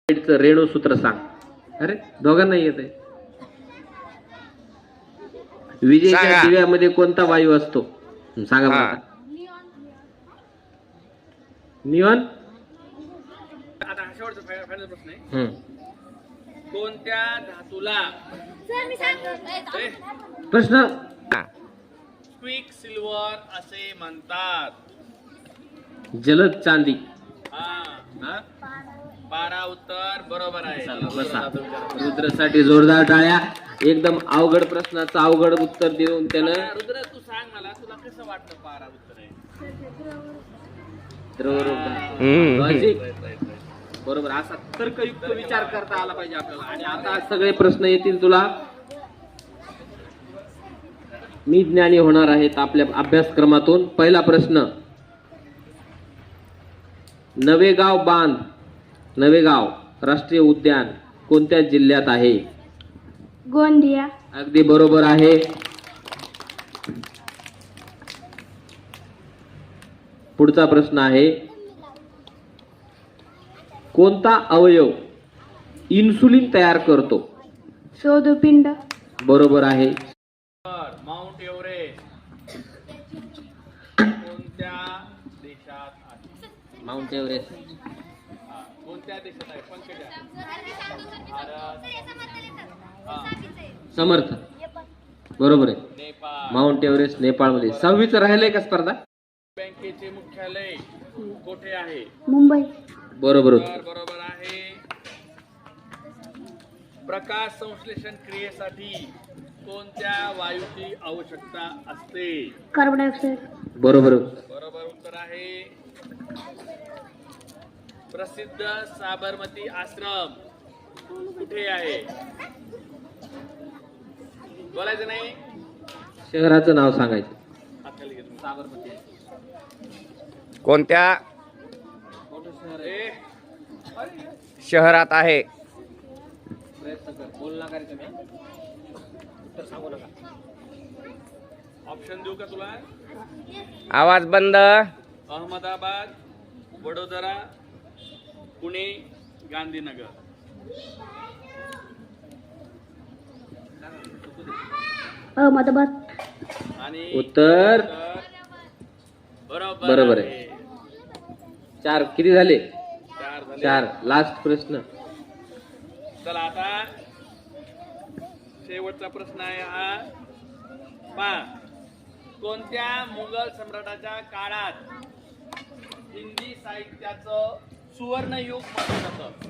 रेणू सूत्र सांग. अरे दोघांना येत आहे. विजेच्या दिव्यामध्ये कोणता वायू असतो सांगा मला. निऑन. आता हा शेवटचा फायनल प्रश्न आहे. कोणत्या धातूला प्रश्न क्विक सिल्वर असे म्हणतात? जलद चांदी. हा पारा उत्तर बरोबर आहे. बसा. रुद्रसाठी जोरदार टाळ्या. एकदम अवघड प्रश्नाचं अवघड उत्तर देऊन त्यानं. रुद्र तू सांग मला, तुला कसं वाटतं पारा उत्तर आहे? लॉजिक बरोबर. असा तर्कयुक्त विचार करता आला पाहिजे आपल्याला. आणि आता सगळे प्रश्न येतील तुला. मी ज्ञानी होणार आहेत आपल्या अभ्यासक्रमातून. पहिला प्रश्न, नवेगाव बांध, नवेगाव राष्ट्रीय उद्यान कोणत्या जिल्ह्यात आहे? गोंदिया. अगदी बरोबर आहे. पुढचा प्रश्न आहे, कोणता अवयव इन्सुलिन तयार करतो? स्वादुपिंड. बरोबर आहे. माउंट एव्हरेस्ट कोणत्या देशात आहे? माउंट एव्हरेस्ट कोणत्या देशात आहे? पंकजा. समर्थ. बरोबर आहे. नेपाळ. माउंट एव्हरेस्ट नेपाळमध्ये. 6वीचं राहिलंय का स्पर्धा? बँकेचे मुख्यालय कोठे आहे? मुंबई. बरोबर. बरोबर आहे. प्रकाश संश्लेषण क्रियेसाठी कोणत्या वायूची आवश्यकता असते? Carbon dioxide. बरोबर. बरोबर उत्तर आहे. प्रसिद्ध साबरमती आश्रम कुठे आहे? बोलायचं नाही. शहराचं नाव सांगायचं. साबरमती कोणत्या शहरात आहे? प्रयत्न कर. बोलणं करायचं नाही. उत्तर सांगू नका. ऑप्शन देऊ का तुला? आवाज बंद. अहमदाबाद, वडोदरा, पुणे, गांधीनगर. अहमदाबाद. आणि उत्तर बरोबर आहे. 4 किती झाले? 4 झाले. 4. लास्ट प्रश्न. चला आता शेवटचा प्रश्न आहे हा. पहा, कोणत्या मुघल सम्राटाच्या काळात हिंदी साहित्याचं सुवर्ण युग म्हटलं जातं?